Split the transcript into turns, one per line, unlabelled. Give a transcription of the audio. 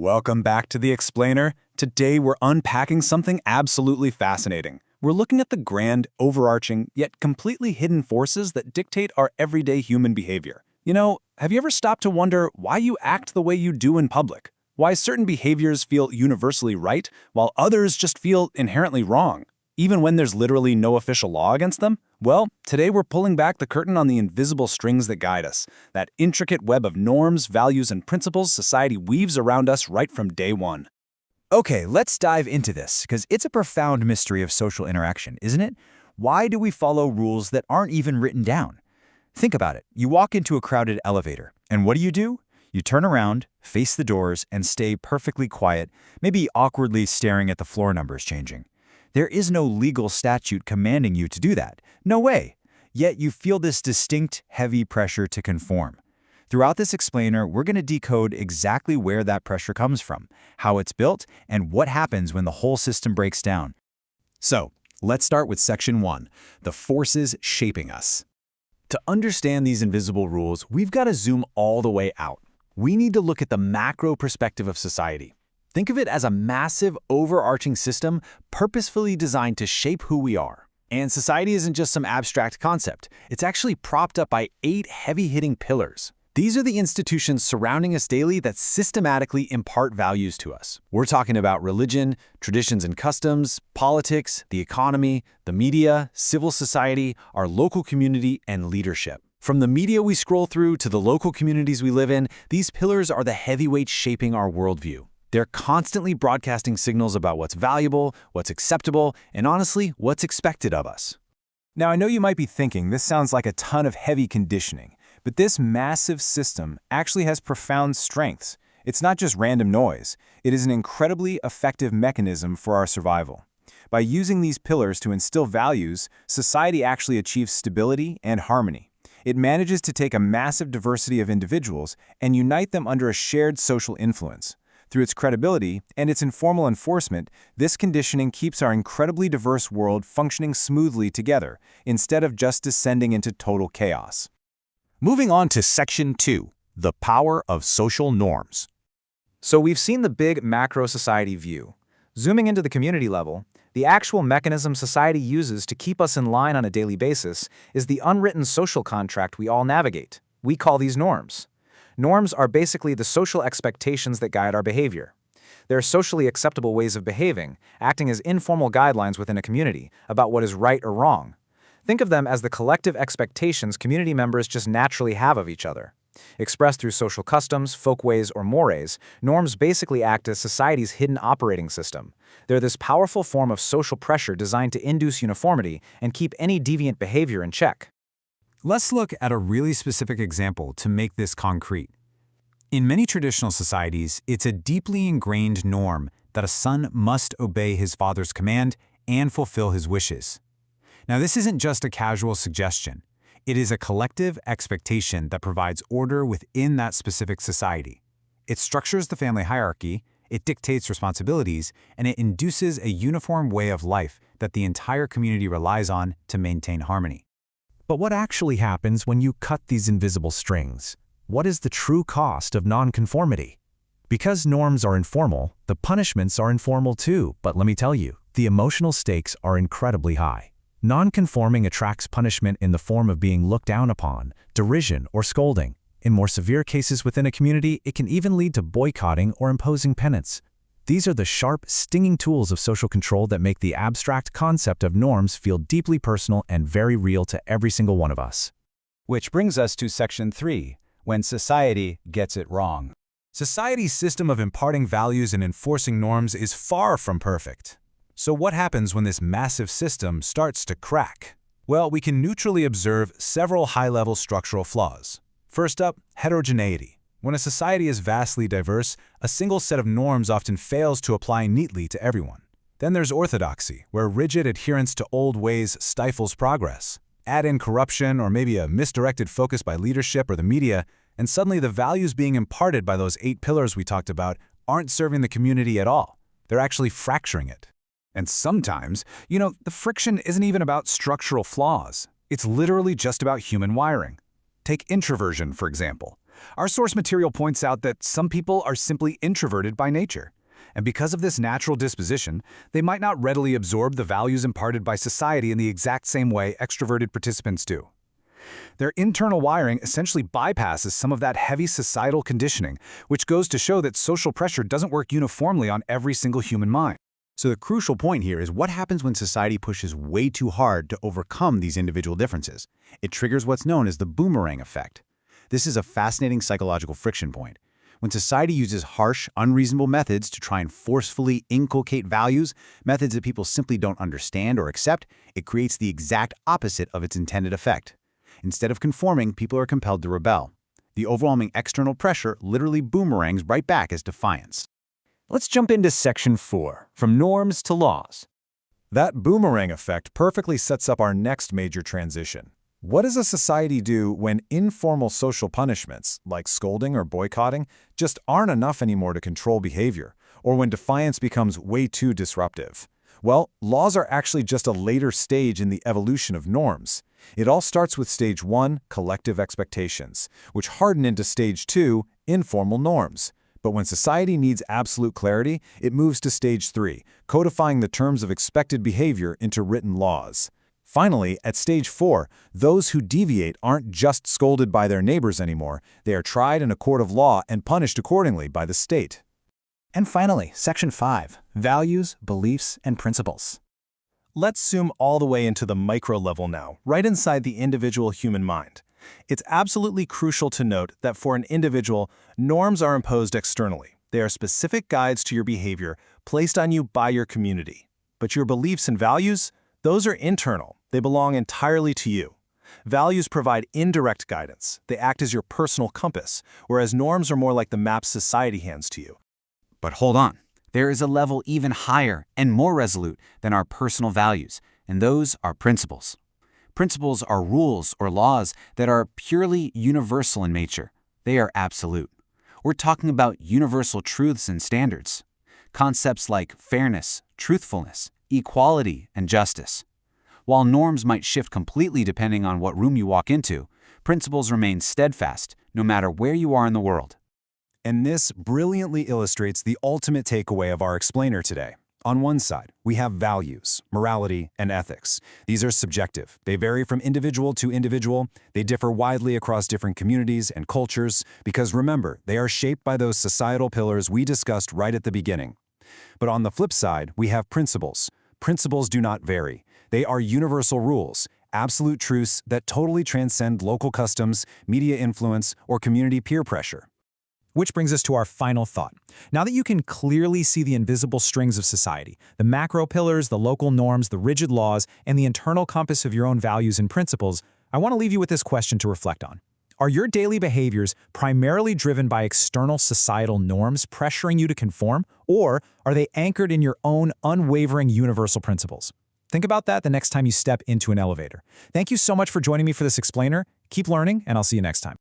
Welcome back to The Explainer. Today we're unpacking something absolutely fascinating. We're looking at the grand, overarching, yet completely hidden forces that dictate our everyday human behavior. You know, have you ever stopped to wonder why you act the way you do in public? Why certain behaviors feel universally right, while others just feel inherently wrong, even when there's literally no official law against them? Well, today we're pulling back the curtain on the invisible strings that guide us, that intricate web of norms, values, and principles society weaves around us right from day one.
Okay, let's dive into this, because it's a profound mystery of social interaction, isn't it? Why do we follow rules that aren't even written down? Think about it. You walk into a crowded elevator, and what do? You turn around, face the doors, and stay perfectly quiet, maybe awkwardly staring at the floor numbers changing. There is no legal statute commanding you to do that. No way. Yet you feel this distinct, heavy pressure to conform. Throughout this explainer, we're going to decode exactly where that pressure comes from, how it's built, and what happens when the whole system breaks down.
So, let's start with Section 1, the forces shaping us. To understand these invisible rules, we've got to zoom all the way out. We need to look at the macro perspective of society. Think of it as a massive, overarching system purposefully designed to shape who we are. And society isn't just some abstract concept. It's actually propped up by 8 heavy-hitting pillars. These are the institutions surrounding us daily that systematically impart values to us. We're talking about religion, traditions and customs, politics, the economy, the media, civil society, our local community, and leadership. From the media we scroll through to the local communities we live in, these pillars are the heavyweights shaping our worldview. They're constantly broadcasting signals about what's valuable, what's acceptable, and honestly, what's expected of us. Now, I know you might be thinking this sounds like a ton of heavy conditioning, but this massive system actually has profound strengths. It's not just random noise. It is an incredibly effective mechanism for our survival. By using these pillars to instill values, society actually achieves stability and harmony. It manages to take a massive diversity of individuals and unite them under a shared social influence. Through its credibility and its informal enforcement, this conditioning keeps our incredibly diverse world functioning smoothly together, instead of just descending into total chaos.
Moving on to Section 2, the power of social norms.
So we've seen the big macro society view. Zooming into the community level, the actual mechanism society uses to keep us in line on a daily basis is the unwritten social contract we all navigate. We call these norms. Norms are basically the social expectations that guide our behavior. They're socially acceptable ways of behaving, acting as informal guidelines within a community about what is right or wrong. Think of them as the collective expectations community members just naturally have of each other. Expressed through social customs, folkways, or mores, norms basically act as society's hidden operating system. They're this powerful form of social pressure designed to induce uniformity and keep any deviant behavior in check.
Let's look at a really specific example to make this concrete. In many traditional societies, it's a deeply ingrained norm that a son must obey his father's command and fulfill his wishes. Now, this isn't just a casual suggestion. It is a collective expectation that provides order within that specific society. It structures the family hierarchy, it dictates responsibilities, and it induces a uniform way of life that the entire community relies on to maintain harmony. But what actually happens when you cut these invisible strings? What is the true cost of nonconformity? Because norms are informal, the punishments are informal too, but let me tell you, the emotional stakes are incredibly high. Nonconforming attracts punishment in the form of being looked down upon, derision, or scolding. In more severe cases within a community, it can even lead to boycotting or imposing penance. These are the sharp, stinging tools of social control that make the abstract concept of norms feel deeply personal and very real to every single one of us.
Which brings us to Section 3, when society gets it wrong.
Society's system of imparting values and enforcing norms is far from perfect. So what happens when this massive system starts to crack? Well, we can neutrally observe several high-level structural flaws. First up, heterogeneity. When a society is vastly diverse, a single set of norms often fails to apply neatly to everyone. Then there's orthodoxy, where rigid adherence to old ways stifles progress. Add in corruption or maybe a misdirected focus by leadership or the media, and suddenly the values being imparted by those 8 pillars we talked about aren't serving the community at all. They're actually fracturing it. And sometimes, the friction isn't even about structural flaws. It's literally just about human wiring. Take introversion, for example.
Our source material points out that some people are simply introverted by nature. And because of this natural disposition, they might not readily absorb the values imparted by society in the exact same way extroverted participants do. Their internal wiring essentially bypasses some of that heavy societal conditioning, which goes to show that social pressure doesn't work uniformly on every single human mind.
So the crucial point here is what happens when society pushes way too hard to overcome these individual differences. It triggers what's known as the boomerang effect. This is a fascinating psychological friction point. When society uses harsh, unreasonable methods to try and forcefully inculcate values, methods that people simply don't understand or accept, it creates the exact opposite of its intended effect. Instead of conforming, people are compelled to rebel. The overwhelming external pressure literally boomerangs right back as defiance.
Let's jump into Section 4, from norms to laws.
That boomerang effect perfectly sets up our next major transition. What does a society do when informal social punishments, like scolding or boycotting, just aren't enough anymore to control behavior, or when defiance becomes way too disruptive? Well, laws are actually just a later stage in the evolution of norms. It all starts with Stage 1, collective expectations, which harden into Stage 2, informal norms. But when society needs absolute clarity, it moves to Stage 3, codifying the terms of expected behavior into written laws. Finally, at Stage 4, those who deviate aren't just scolded by their neighbors anymore, they are tried in a court of law and punished accordingly by the state.
And finally, Section 5, values, beliefs, and principles.
Let's zoom all the way into the micro level now, right inside the individual human mind. It's absolutely crucial to note that for an individual, norms are imposed externally. They are specific guides to your behavior placed on you by your community. But your beliefs and values, those are internal. They belong entirely to you. Values provide indirect guidance. They act as your personal compass, whereas norms are more like the maps society hands to you.
But hold on. There is a level even higher and more resolute than our personal values, and those are principles. Principles are rules or laws that are purely universal in nature. They are absolute. We're talking about universal truths and standards. Concepts like fairness, truthfulness, equality, and justice. While norms might shift completely depending on what room you walk into, principles remain steadfast no matter where you are in the world.
And this brilliantly illustrates the ultimate takeaway of our explainer today. On one side, we have values, morality, and ethics. These are subjective. They vary from individual to individual. They differ widely across different communities and cultures because remember, they are shaped by those societal pillars we discussed right at the beginning. But on the flip side, we have principles. Principles do not vary. They are universal rules, absolute truths that totally transcend local customs, media influence, or community peer pressure.
Which brings us to our final thought. Now that you can clearly see the invisible strings of society, the macro pillars, the local norms, the rigid laws, and the internal compass of your own values and principles, I want to leave you with this question to reflect on. Are your daily behaviors primarily driven by external societal norms pressuring you to conform, or are they anchored in your own unwavering universal principles? Think about that the next time you step into an elevator. Thank you so much for joining me for this explainer. Keep learning, and I'll see you next time.